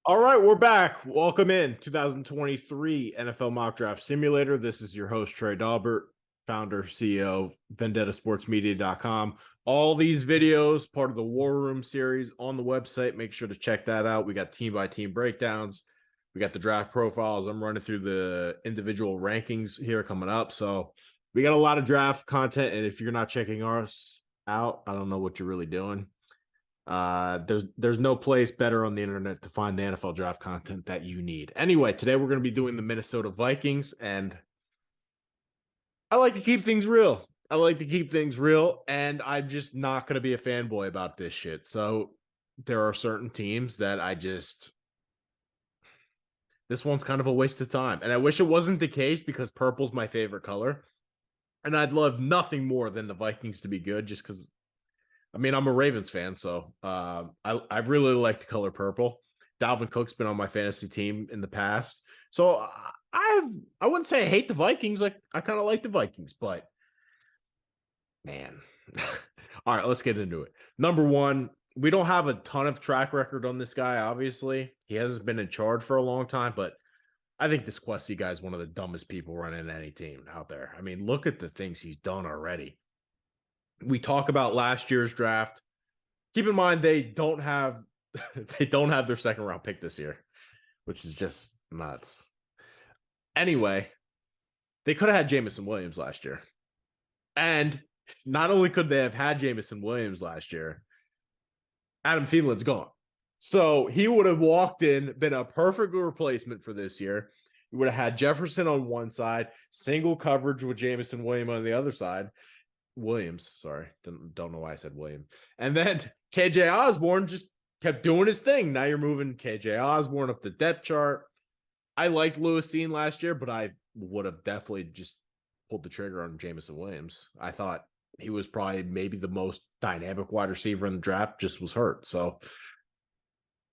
All right, we're back. Welcome in 2023 NFL Mock Draft Simulator. This is your host, Trey Dahlbert, founder, CEO, VendettaSportsMedia.com. All these videos, part of the War Room series on the website. Make sure to check that out. We got team by team breakdowns. We got the draft profiles. I'm running through the individual rankings here coming up. So we got a lot of draft content. And if you're not checking us out, I don't know what you're really doing. There's no place better on the internet to find the NFL draft content that you need. Anyway, today we're going to be doing the Minnesota Vikings, and I like to keep things real. And I'm just not going to be a fanboy about this shit. So there are certain teams that this one's kind of a waste of time, and I wish it wasn't the case because purple's my favorite color, and I'd love nothing more than the Vikings to be good, just because I'm a Ravens fan, so I really like the color purple. Dalvin Cook's been on my fantasy team in the past, so I wouldn't say I hate the Vikings. Like, I kind of like the Vikings, but man, all right, let's get into it. Number one, we don't have a ton of track record on this guy. Obviously, he hasn't been in charge for a long time, but I think this Kwesi guy is one of the dumbest people running any team out there. I mean, look at the things he's done already. We talk about last year's draft. Keep in mind they don't have their second round pick this year, which is just nuts. Anyway, they could have had Jameson Williams last year. And not only could they have had Jameson Williams last year, Adam Thielen's gone. So he would have walked in, been a perfect replacement for this year. You would have had Jefferson on one side, single coverage with Jameson Williams on the other side. Williams, sorry. Don't know why I said William. And then KJ Osborne just kept doing his thing. Now you're moving KJ Osborne up the depth chart. I liked Lewis Cine last year, but I would have definitely just pulled the trigger on Jameson Williams. I thought he was probably maybe the most dynamic wide receiver in the draft, just was hurt. So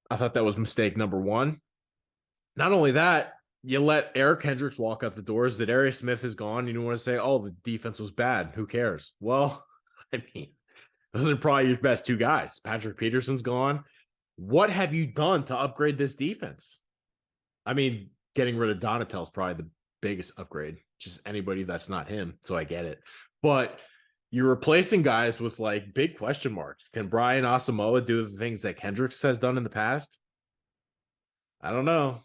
I thought that was mistake number one. Not only that, you let Eric Hendricks walk out the doors. Zadarius Smith is gone. You don't want to say, oh, the defense was bad. Who cares? Well, I mean, those are probably your best two guys. Patrick Peterson's gone. What have you done to upgrade this defense? I mean, getting rid of Donatello is probably the biggest upgrade. Just anybody that's not him. So I get it. But you're replacing guys with like big question marks. Can Brian Asamoah do the things that Kendricks has done in the past? I don't know.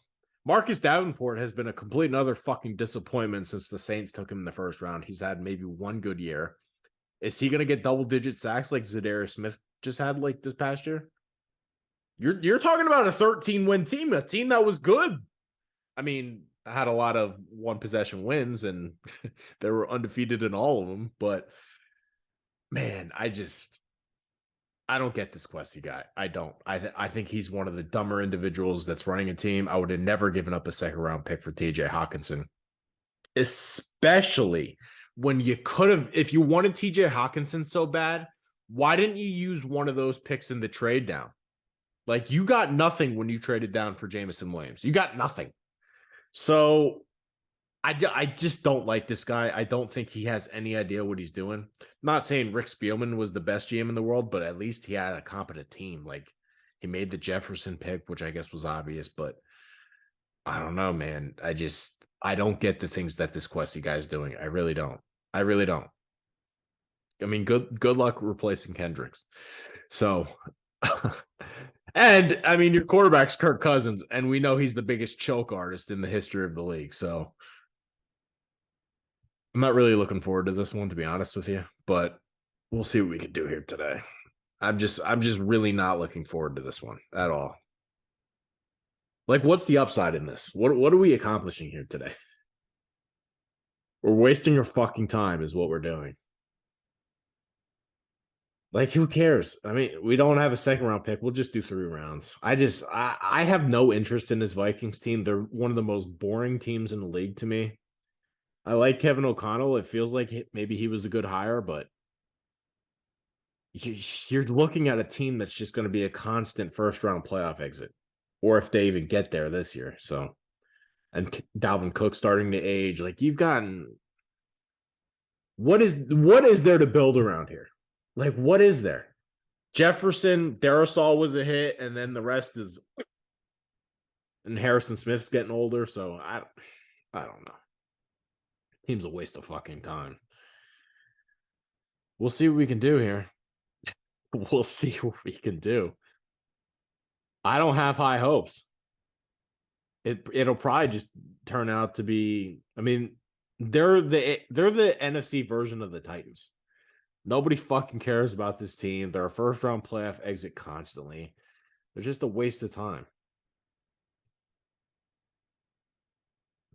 Marcus Davenport has been a complete and utter fucking disappointment since the Saints took him in the first round. He's had maybe one good year. Is he going to get double-digit sacks like Zadarius Smith just had like this past year? You're talking about a 13-win team, a team that was good. I mean, I had a lot of one-possession wins, and they were undefeated in all of them. But, man, I don't get this Kwesi guy. I don't. I think he's one of the dumber individuals that's running a team. I would have never given up a second round pick for TJ Hockenson, especially when you could have, if you wanted TJ Hockenson so bad, why didn't you use one of those picks in the trade down? Like, you got nothing when you traded down for Jameson Williams. You got nothing. So I just don't like this guy. I don't think he has any idea what he's doing. I'm not saying Rick Spielman was the best GM in the world, but at least he had a competent team. Like, he made the Jefferson pick, which I guess was obvious, but I don't know, man. I don't get the things that this Kwesi guy is doing. I really don't. I really don't. I mean, good luck replacing Kendricks. So, and I mean, your quarterback's Kirk Cousins, and we know he's the biggest choke artist in the history of the league. So, I'm not really looking forward to this one, to be honest with you, but we'll see what we can do here today. I'm just really not looking forward to this one at all. Like, what's the upside in this? What are we accomplishing here today? We're wasting our fucking time is what we're doing. Like, who cares? I mean, we don't have a second round pick. We'll just do 3 rounds. I have no interest in this Vikings team. They're one of the most boring teams in the league to me. I like Kevin O'Connell. It feels like maybe he was a good hire, but you're looking at a team that's just going to be a constant first round playoff exit, or if they even get there this year. So, and Dalvin Cook starting to age, like, you've gotten what is there to build around here? Like, what is there? Jefferson, Darrisaw was a hit, and then the rest is And Harrison Smith's getting older, so I don't know. Team's a waste of fucking time. We'll see what we can do here. We'll see what we can do. I don't have high hopes. It'll probably just turn out to be. I mean, they're the NFC version of the Titans. Nobody fucking cares about this team. They're a first round playoff exit constantly. They're just a waste of time.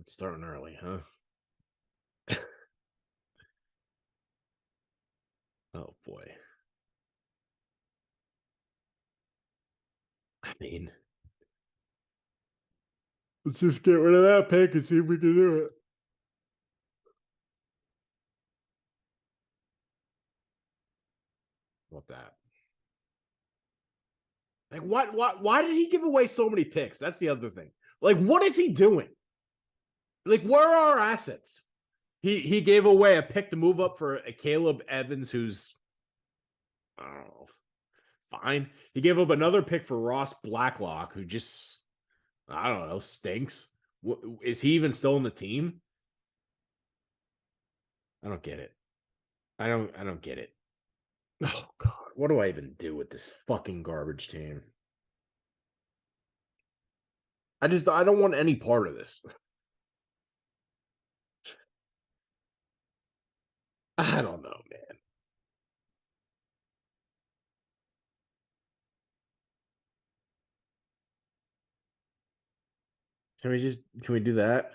It's starting early, huh? Oh boy. I mean, let's just get rid of that pick and see if we can do it. What that? Like, why did he give away so many picks? That's the other thing. Like, what is he doing? Like, where are our assets? He gave away a pick to move up for a Caleb Evans, who's, I don't know, fine. He gave up another pick for Ross Blacklock, who just, I don't know, stinks. Is he even still in the team? I don't get it. I don't get it. Oh God, what do I even do with this fucking garbage team? I don't want any part of this. I don't know, man. Can we do that?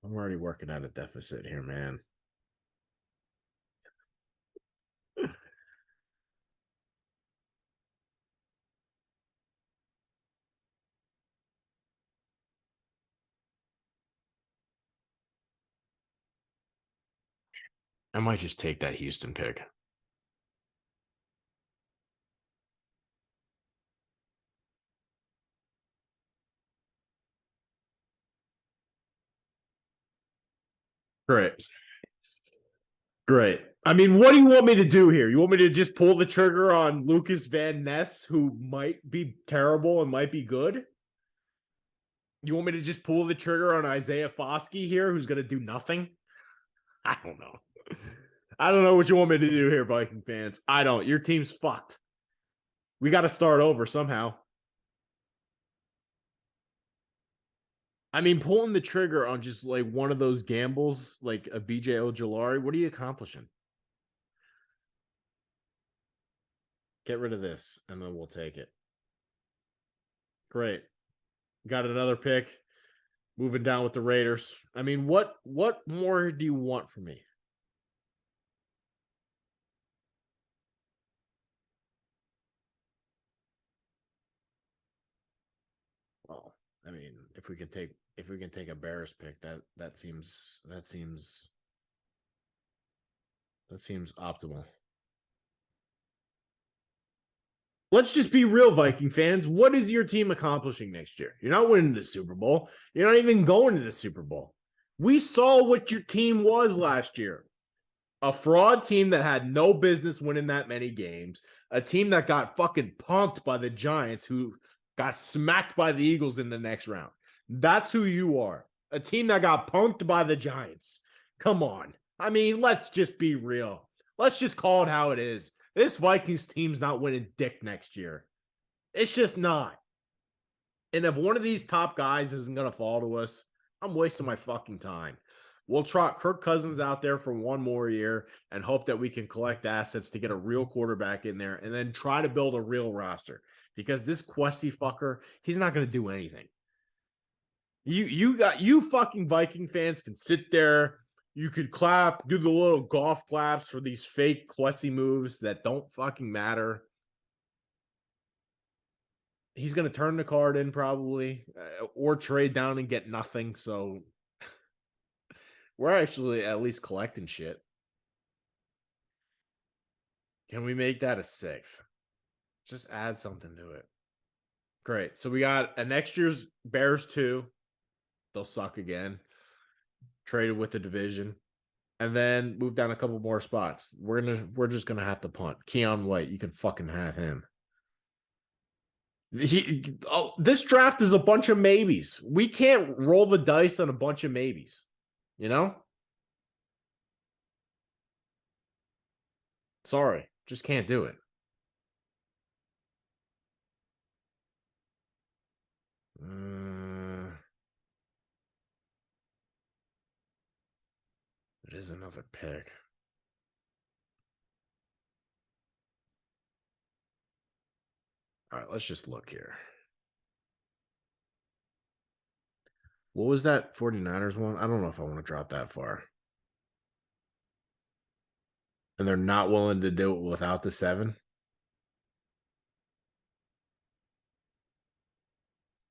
I'm already working at a deficit here, man. I might just take that Houston pick. Great. Great. I mean, what do you want me to do here? You want me to just pull the trigger on Lucas Van Ness, who might be terrible and might be good? You want me to just pull the trigger on Isaiah Foskey here, who's going to do nothing? I don't know. I don't know what you want me to do here, Viking fans. I don't. Your team's fucked. We got to start over somehow. I mean, pulling the trigger on just like one of those gambles, like a BJ Ojolari, what are you accomplishing? Get rid of this, and then we'll take it. Great. Got another pick. Moving down with the Raiders. I mean, what more do you want from me? Well, I mean, if we can take a Bears pick, that seems optimal. Let's just be real, Viking fans. What is your team accomplishing next year? You're not winning the Super Bowl. You're not even going to the Super Bowl. We saw what your team was last year. A fraud team that had no business winning that many games. A team that got fucking punked by the Giants, who got smacked by the Eagles in the next round. That's who you are. A team that got punked by the Giants. Come on. I mean, let's just be real. Let's just call it how it is. This Vikings team's not winning dick next year. It's just not. And if one of these top guys isn't going to fall to us, I'm wasting my fucking time. We'll trot Kirk Cousins out there for one more year and hope that we can collect assets to get a real quarterback in there and then try to build a real roster. Because this Kwesi fucker, he's not going to do anything. You fucking Viking fans can sit there. You could clap, do the little golf claps for these fake Kwesi moves that don't fucking matter. He's going to turn the card in probably or trade down and get nothing. So we're actually at least collecting shit. Can we make that a sixth? Just add something to it. Great. So we got a next year's Bears 2. They'll suck again. Traded with the division. and then move down a couple more spots. We're just gonna have to punt. Keon White, you can fucking have him. This draft is a bunch of maybes. We can't roll the dice on a bunch of maybes. You know? Sorry, just can't do it. It is another pick. All right, let's just look here. What was that 49ers one? I don't know if I want to drop that far. And they're not willing to do it without the 7.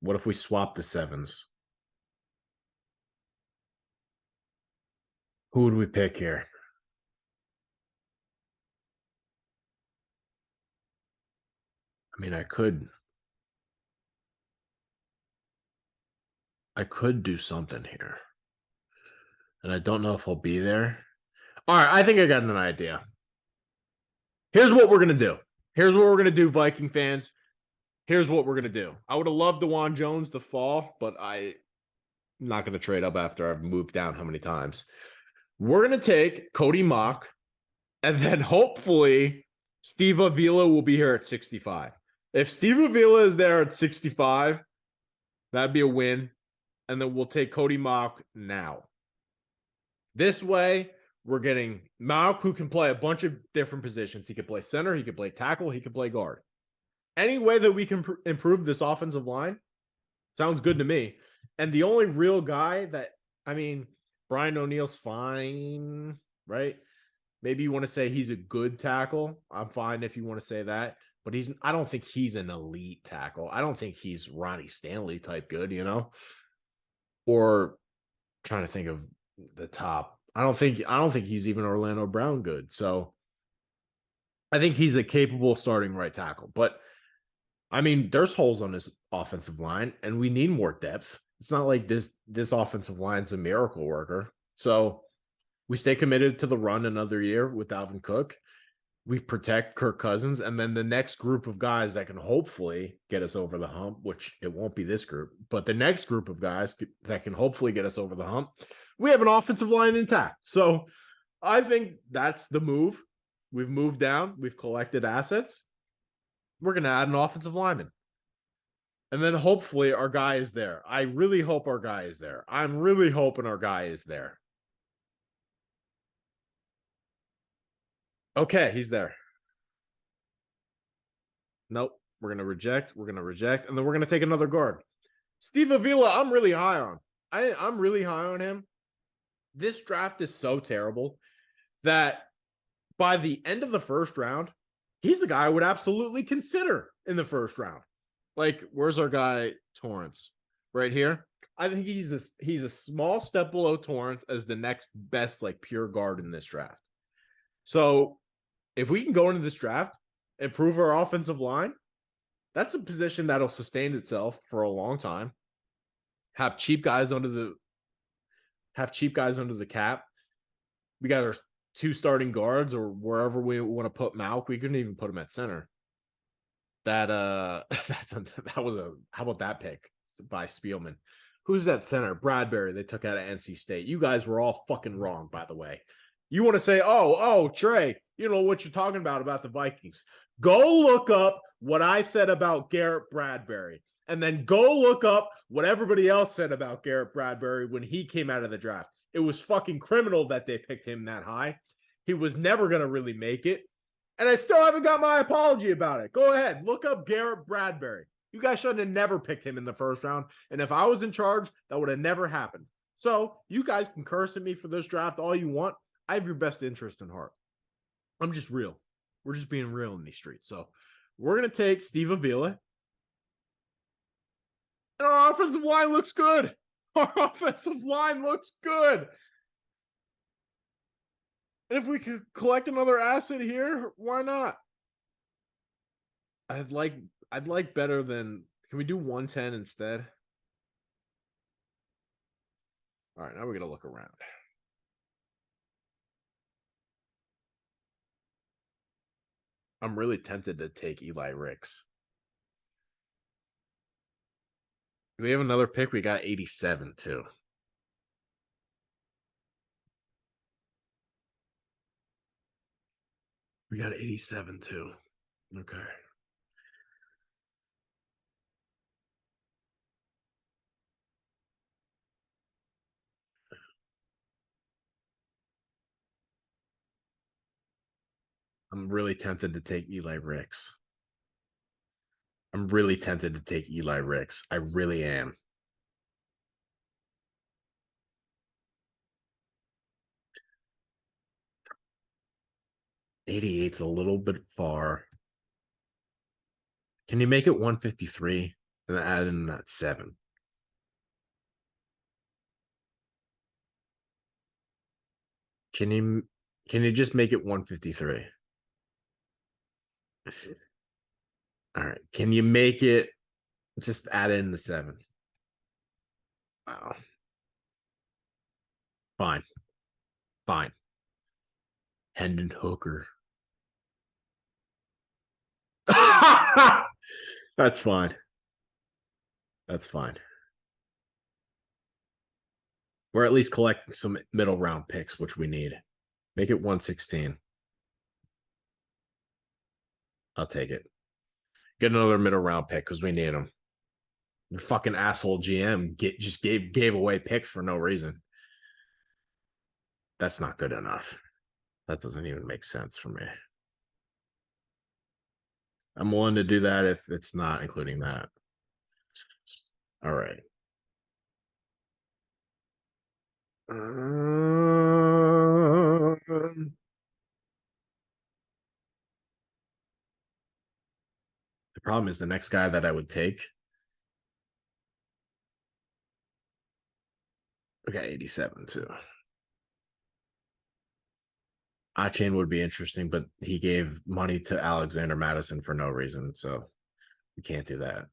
What if we swap the 7s? Who would we pick here? I mean, I could do something here. And I don't know if I'll be there. All right, I think I got an idea. Here's what we're going to do. Here's what we're going to do, Viking fans. Here's what we're going to do. I would have loved DeJuan Jones to fall, but I'm not going to trade up after I've moved down how many times. We're going to take Cody Mock, and then hopefully Steve Avila will be here at 65. If Steve Avila is there at 65, that'd be a win. And then we'll take Cody Mock now. This way, we're getting Mock, who can play a bunch of different positions. He could play center, he could play tackle, he could play guard. Any way that we can improve this offensive line sounds good to me. And the only real guy that, I mean, Brian O'Neill's fine, right? Maybe you want to say he's a good tackle. I'm fine if you want to say that. But I don't think he's an elite tackle. I don't think he's Ronnie Stanley type good, you know? Or trying to think of the top. I don't think he's even Orlando Brown good. So I think he's a capable starting right tackle. But I mean, there's holes on his offensive line, and we need more depth. It's not like this offensive line's a miracle worker. So we stay committed to the run another year with Dalvin Cook. We protect Kirk Cousins, and then the next group of guys that can hopefully get us over the hump, which it won't be this group, but the next group of guys that can hopefully get us over the hump, we have an offensive line intact. So I think that's the move. We've moved down. We've collected assets. We're going to add an offensive lineman. And then hopefully our guy is there. I really hope our guy is there. I'm really hoping our guy is there. Okay, he's there. Nope. We're going to reject. We're going to reject. And then we're going to take another guard. Steve Avila, I'm really high on. I'm really high on him. This draft is so terrible that by the end of the first round, he's a guy I would absolutely consider in the first round. Like, where's our guy Torrance? Right here. I think he's a small step below Torrance as the next best like pure guard in this draft. So if we can go into this draft, improve our offensive line, that's a position that'll sustain itself for a long time. Have cheap guys under the cap. We got our 2 starting guards, or wherever we want to put Malk. We couldn't even put him at center. That how about that pick by Spielman? Who's that center? Bradbury they took out of NC State. You guys were all fucking wrong, by the way. You want to say, oh, Trey, you know what you're talking about the Vikings. Go look up what I said about Garrett Bradbury, and then go look up what everybody else said about Garrett Bradbury when he came out of the draft. It was fucking criminal that they picked him that high. He was never going to really make it. And I still haven't got my apology about it. Go ahead, look up Garrett Bradbury. You guys should have never picked him in the first round. And if I was in charge, that would have never happened. So you guys can curse at me for this draft all you want. I have your best interest in heart. I'm just real. We're just being real in these streets. So we're going to take Steve Avila. And our offensive line looks good. Our offensive line looks good. And if we could collect another asset here, why not? I'd like better than. Can we do 110 instead? All right, now we're gonna look around. I'm really tempted to take Eli Ricks. Do we have another pick? We got 87 too. We got 87 too. Okay. I'm really tempted to take Eli Ricks. I'm really tempted to take Eli Ricks. I really am. '88's a little bit far. Can you make it 153 and add in that 7? Can you just make it 153? All right. Can you make it just add in the 7? Wow. Fine. Fine. Hendon Hooker. That's fine. That's fine. We're at least collecting some middle round picks, which we need. Make it 116. I'll take it. Get another middle round pick because we need them. Your fucking asshole GM just gave away picks for no reason. That's not good enough. That doesn't even make sense for me. I'm willing to do that if it's not including that. All right. The problem is the next guy that I would take. We got 87 too. Achane would be interesting, but he gave money to Alexander Madison for no reason, so we can't do that.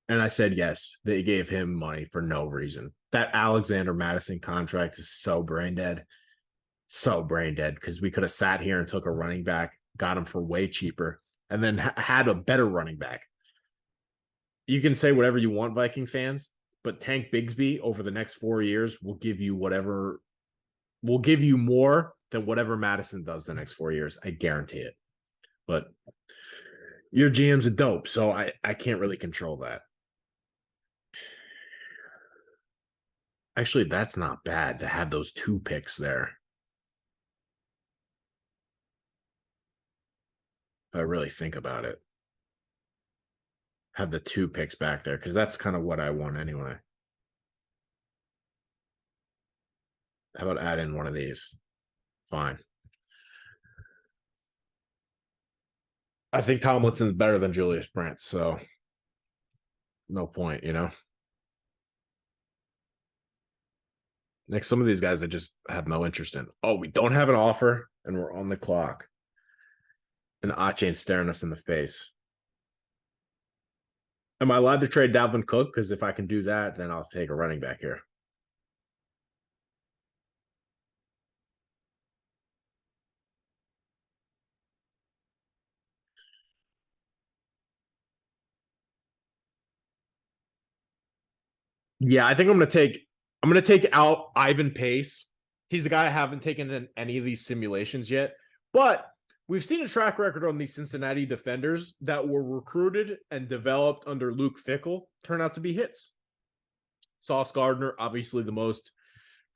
And I said yes, they gave him money for no reason. That Alexander Madison contract is so brain dead. So brain dead because we could have sat here and took a running back, got him for way cheaper, and then had a better running back. You can say whatever you want, Viking fans, but Tank Bigsby over the next 4 years will give you whatever, will give you more than whatever Madison does the next 4 years. I guarantee it. But your GM's a dope, so I can't really control that. Actually, that's not bad to have those 2 picks there. If I really think about it. Have the 2 picks back there because that's kind of what I want anyway. How about add in one of these? Fine. I think Tomlinson's better than Julius Brent, so no point, you know? Next, some of these guys I just have no interest in. Oh, we don't have an offer, and we're on the clock. And Achane's staring us in the face. Am I allowed to trade Dalvin Cook? Because if I can do that, then I'll take a running back here. Yeah, I think I'm gonna take out Ivan Pace. He's a guy I haven't taken in any of these simulations yet, but we've seen a track record on these Cincinnati defenders that were recruited and developed under Luke Fickell turn out to be hits. Sauce Gardner, obviously the most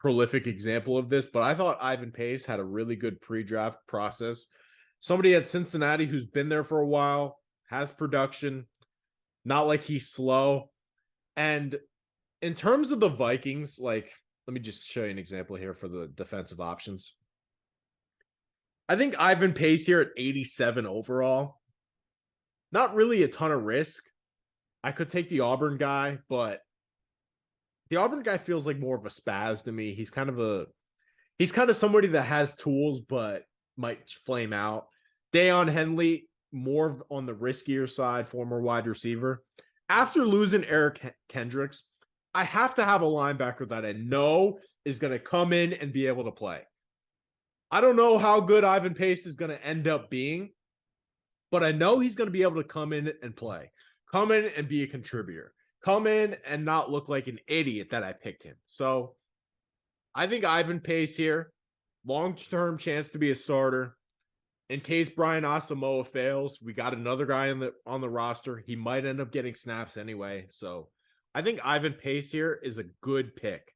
prolific example of this, but I thought Ivan Pace had a really good pre-draft process. Somebody at Cincinnati who's been there for a while, has production, not like he's slow. And in terms of the Vikings, like, let me just show you an example here for the defensive options. I think Ivan Pace here at 87 overall, not really a ton of risk. I could take the Auburn guy, but the Auburn guy feels like more of a spaz to me. He's kind of somebody that has tools, but might flame out. Deion Henley, more on the riskier side, former wide receiver. After losing Eric Kendricks, I have to have a linebacker that I know is going to come in and be able to play. I don't know how good Ivan Pace is going to end up being, but I know he's going to be able to come in and play, come in and be a contributor, come in and not look like an idiot that I picked him. So I think Ivan Pace here, long-term chance to be a starter. In case Brian Asamoah fails, we got another guy on the roster. He might end up getting snaps anyway. So I think Ivan Pace here is a good pick.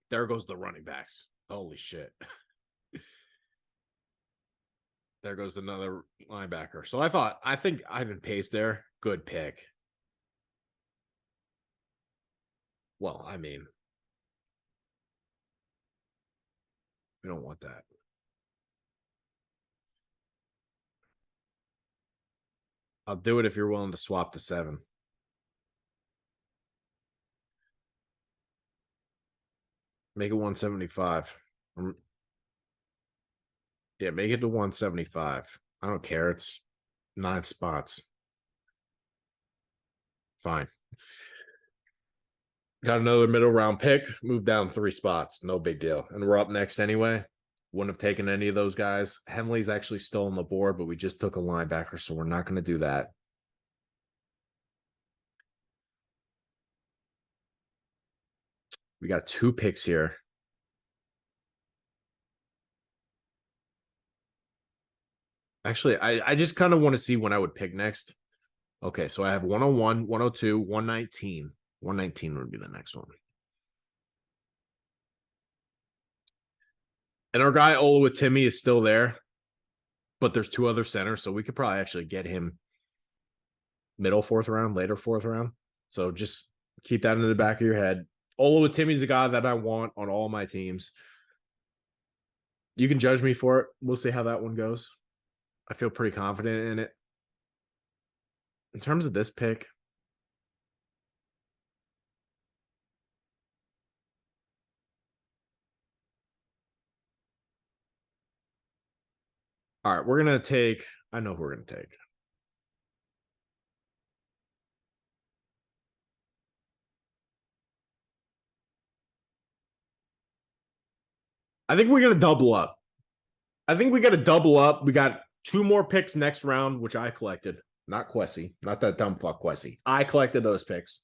There goes the running backs. Holy shit. There goes another linebacker. So I think Ivan Pace there, good pick. Well, I mean, we don't want that. I'll do it if you're willing to swap the 7. Make it 175. Yeah, make it to 175. I don't care. It's 9 spots. Fine. Got another middle round pick. Move down 3 spots. No big deal. And we're up next anyway. Wouldn't have taken any of those guys. Henley's actually still on the board, but we just took a linebacker, so we're not going to do that. We got 2 picks here. Actually, I just kind of want to see when I would pick next. Okay, so I have 101, 102, 119. 119 would be the next one. And our guy Olawatimi is still there, but there's 2 other centers, so we could probably actually get him middle 4th round, later 4th round. So just keep that in the back of your head. Olawatimi's a guy that I want on all my teams. You can judge me for it. We'll see how that one goes. I feel pretty confident in it. In terms of this pick, all right, we're going to take, I know who we're going to take. I think we're going to double up. I think we got to double up. We got 2 more picks next round, which I collected. Not Kwesi. Not that dumb fuck Kwesi. I collected those picks.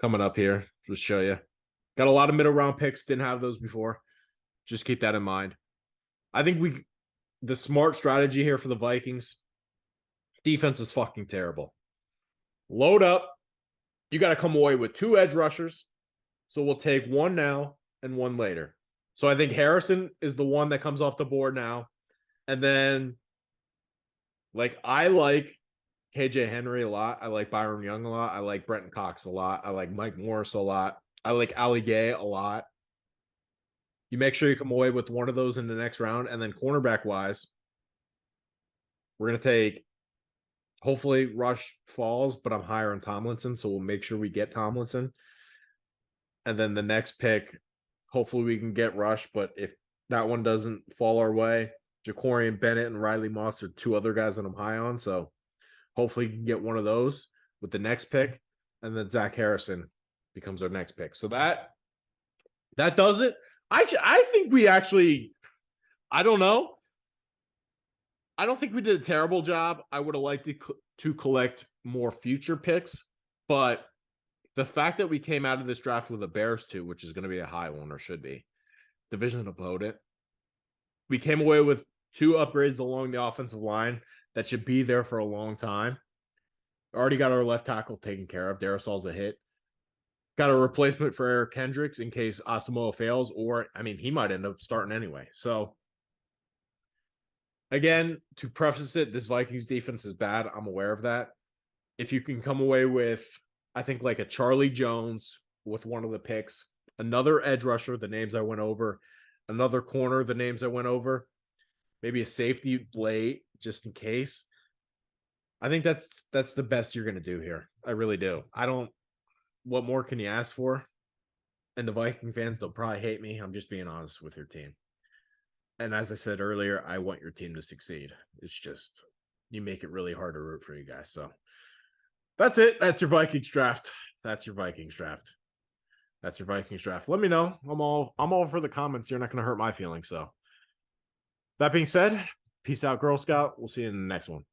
Coming up here. Just show you. Got a lot of middle round picks. Didn't have those before. Just keep that in mind. I think the smart strategy here for the Vikings, defense is fucking terrible. Load up. You got to come away with 2 edge rushers. So we'll take 1 now and 1 later. So I think Harrison is the one that comes off the board now. And then, I like KJ Henry a lot. I like Byron Young a lot. I like Brenton Cox a lot. I like Mike Morris a lot. I like Ali Gay a lot. You make sure you come away with one of those in the next round. And then cornerback-wise, we're going to take, hopefully, Rush falls, but I'm higher on Tomlinson, so we'll make sure we get Tomlinson. And then the next pick, hopefully we can get Rush, but if that one doesn't fall our way, Jacorian Bennett and Riley Moss are 2 other guys that I'm high on, so hopefully you can get one of those with the next pick, and then Zach Harrison becomes our next pick. So that does it. I think we actually, I don't know. I don't think we did a terrible job. I would have liked to collect more future picks, but the fact that we came out of this draft with a Bears 2, which is going to be a high one, or should be, division opponent, we came away with 2 upgrades along the offensive line that should be there for a long time. Already got our left tackle taken care of. Darisaul's a hit. Got a replacement for Eric Kendricks in case Asamoah fails, or, he might end up starting anyway. So, again, to preface it, this Vikings defense is bad. I'm aware of that. If you can come away with, I think, a Charlie Jones with one of the picks, another edge rusher, the names I went over, another corner, the names I went over, maybe a safety late just in case. I think that's the best you're going to do here. I really do. What more can you ask for? And the Viking fans, they'll probably hate me. I'm just being honest with your team. And as I said earlier, I want your team to succeed. It's just, you make it really hard to root for you guys. So that's it. That's your Vikings draft. That's your Vikings draft. Let me know. I'm all for the comments. You're not going to hurt my feelings. So that being said, peace out, Girl Scout. We'll see you in the next one.